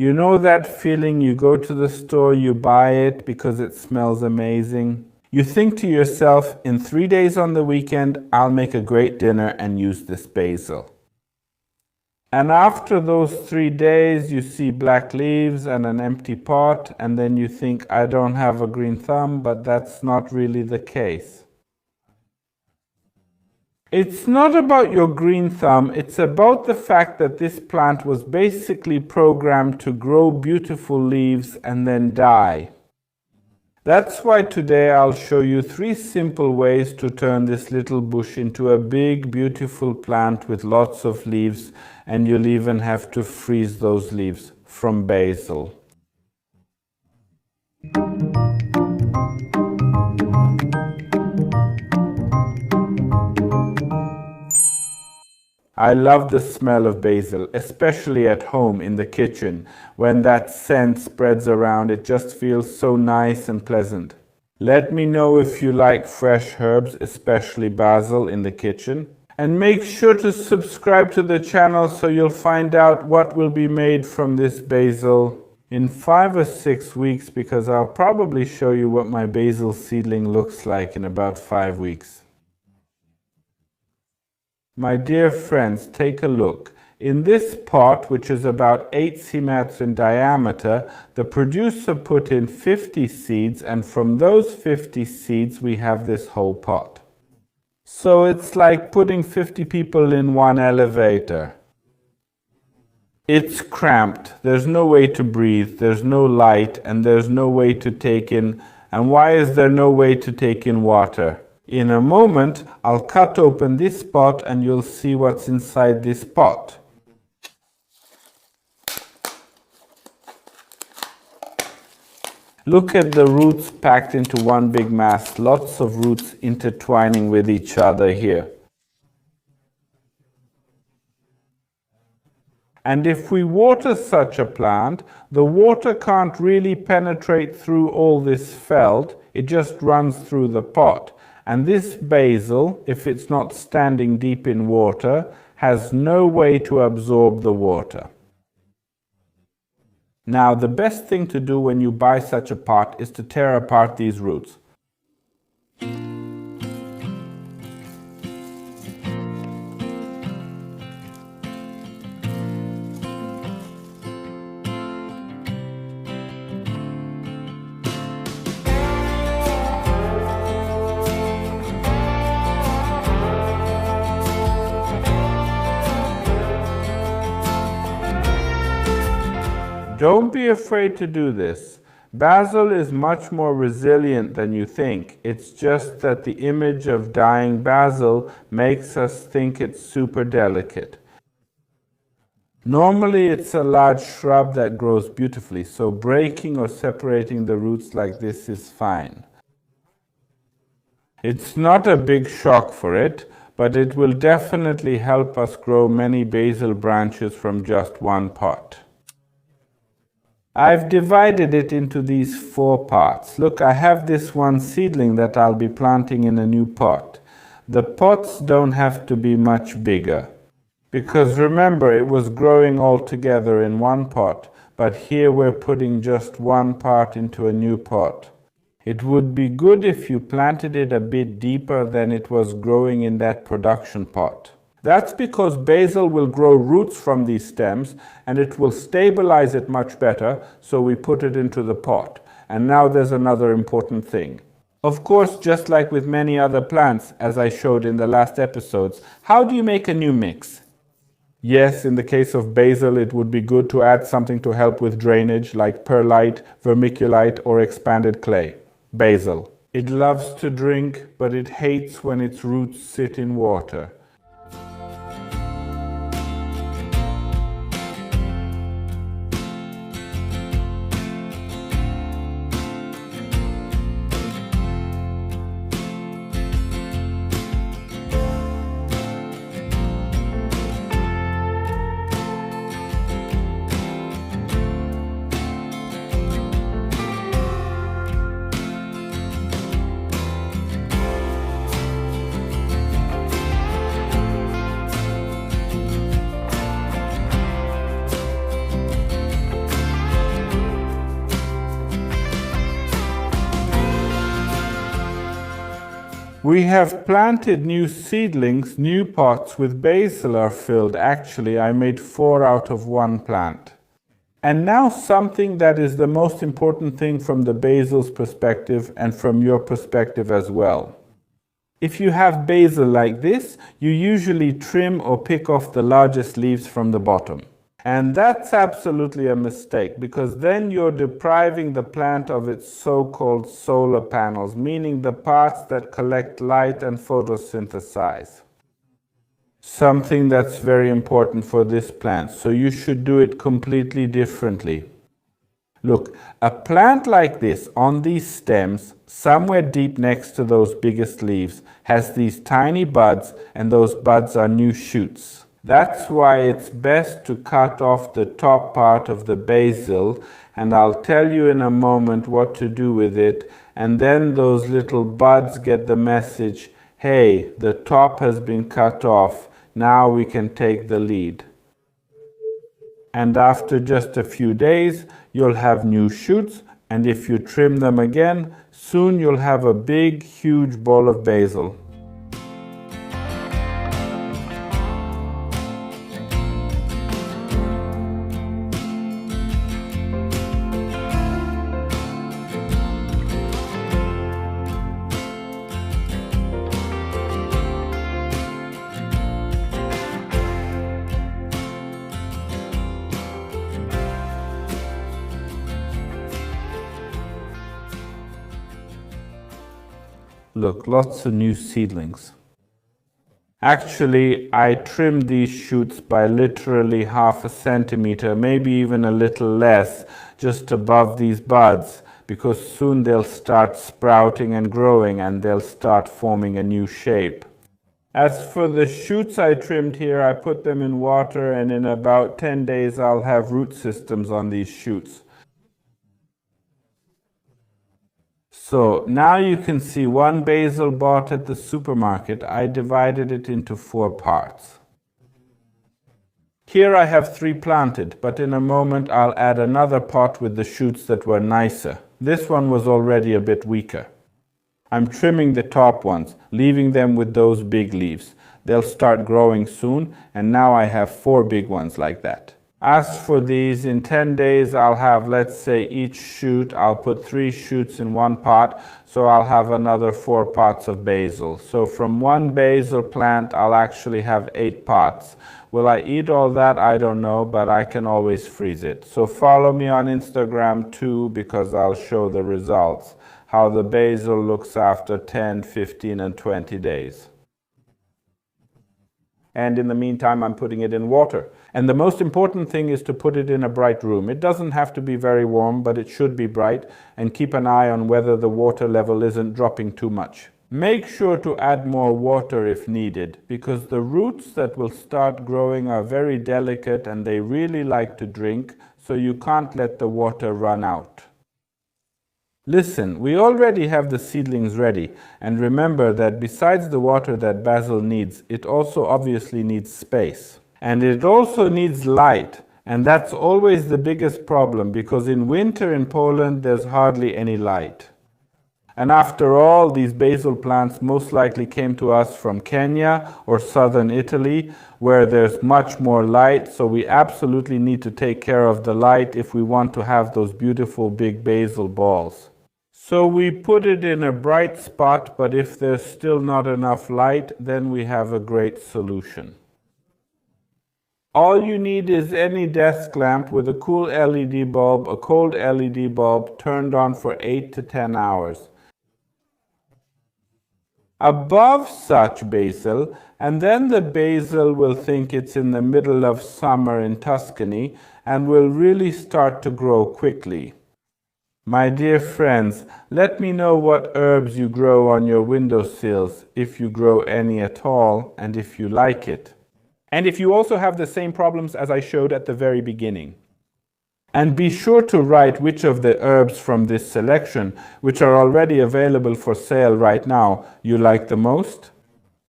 You know that feeling? You go to the store, you buy it because it smells amazing. You think to yourself, in 3 days on the weekend, I'll make a great dinner and use this basil. And after those 3 days, you see black leaves and an empty pot, and then you think, I don't have a green thumb, but that's not really the case. It's not about your green thumb, it's about the fact that this plant was basically programmed to grow beautiful leaves and then die. That's why today I'll show you 3 simple ways to turn this little bush into a big, beautiful plant with lots of leaves, and you'll even have to freeze those leaves from basil. I love the smell of basil, especially at home in the kitchen. When that scent spreads around, it just feels so nice and pleasant. Let me know if you like fresh herbs, especially basil, in the kitchen. And make sure to subscribe to the channel so you'll find out what will be made from this basil in 5 or 6 weeks, because I'll probably show you what my basil seedling looks like in about 5 weeks. My dear friends, take a look. In this pot, which is about 8 cm in diameter, the producer put in 50 seeds, and from those 50 seeds we have this whole pot. So it's like putting 50 people in one elevator. It's cramped, there's no way to breathe, there's no light, and there's no way to take in. And why is there no way to take in water? In a moment, I'll cut open this pot and you'll see what's inside this pot. Look at the roots packed into one big mass, lots of roots intertwining with each other here. And if we water such a plant, the water can't really penetrate through all this felt, it just runs through the pot. And this basil, if it's not standing deep in water, has no way to absorb the water. Now, the best thing to do when you buy such a pot is to tear apart these roots. Don't be afraid to do this. Basil is much more resilient than you think. It's just that the image of dying basil makes us think it's super delicate. Normally it's a large shrub that grows beautifully, so breaking or separating the roots like this is fine. It's not a big shock for it, but it will definitely help us grow many basil branches from just one pot. I've divided it into these 4 parts. Look, I have this one seedling that I'll be planting in a new pot. The pots don't have to be much bigger, because remember, it was growing all together in one pot, but here we're putting just one part into a new pot. It would be good if you planted it a bit deeper than it was growing in that production pot. That's because basil will grow roots from these stems and it will stabilize it much better, so we put it into the pot. And now there's another important thing. Of course, just like with many other plants, as I showed in the last episodes, how do you make a new mix? Yes, in the case of basil, it would be good to add something to help with drainage, like perlite, vermiculite, or expanded clay. Basil. It loves to drink, but it hates when its roots sit in water. We have planted new seedlings, new pots with basil are filled. Actually, I made 4 out of 1 plant. And now something that is the most important thing from the basil's perspective and from your perspective as well. If you have basil like this, you usually trim or pick off the largest leaves from the bottom. And that's absolutely a mistake, because then you're depriving the plant of its so-called solar panels, meaning the parts that collect light and photosynthesize. Something that's very important for this plant, so you should do it completely differently. Look, a plant like this on these stems, somewhere deep next to those biggest leaves, has these tiny buds, and those buds are new shoots. That's why it's best to cut off the top part of the basil, and I'll tell you in a moment what to do with it, and then those little buds get the message, hey, the top has been cut off, now we can take the lead. And after just a few days, you'll have new shoots, and if you trim them again, soon you'll have a big, huge ball of basil. Look, lots of new seedlings. Actually, I trimmed these shoots by literally ½ centimeter, maybe even a little less, just above these buds, because soon they'll start sprouting and growing and they'll start forming a new shape. As for the shoots I trimmed here, I put them in water, and in about 10 days I'll have root systems on these shoots. So now you can see one basil bought at the supermarket. I divided it into 4 parts. Here I have 3 planted, but in a moment I'll add another pot with the shoots that were nicer. This one was already a bit weaker. I'm trimming the top ones, leaving them with those big leaves. They'll start growing soon, and now I have 4 big ones like that. As for these, in 10 days I'll have, let's say, each shoot, I'll put 3 shoots in 1 pot, so I'll have another 4 pots of basil. So from 1 basil plant I'll actually have 8 pots. Will I eat all that? I don't know, but I can always freeze it. So follow me on Instagram too, because I'll show the results, how the basil looks after 10, 15 and 20 days. And in the meantime, I'm putting it in water. And the most important thing is to put it in a bright room. It doesn't have to be very warm, but it should be bright, and keep an eye on whether the water level isn't dropping too much. Make sure to add more water if needed, because the roots that will start growing are very delicate and they really like to drink, so you can't let the water run out. Listen, we already have the seedlings ready, and remember that besides the water that basil needs, it also obviously needs space. And it also needs light, and that's always the biggest problem, because in winter in Poland there's hardly any light. And after all, these basil plants most likely came to us from Kenya or southern Italy, where there's much more light, so we absolutely need to take care of the light if we want to have those beautiful big basil balls. So we put it in a bright spot, but if there's still not enough light, then we have a great solution. All you need is any desk lamp with a cool LED bulb, a cold LED bulb turned on for 8 to 10 hours. Above such basil, and then the basil will think it's in the middle of summer in Tuscany and will really start to grow quickly. My dear friends, let me know what herbs you grow on your windowsills, if you grow any at all, and if you like it. And if you also have the same problems as I showed at the very beginning. And be sure to write which of the herbs from this selection, which are already available for sale right now, you like the most.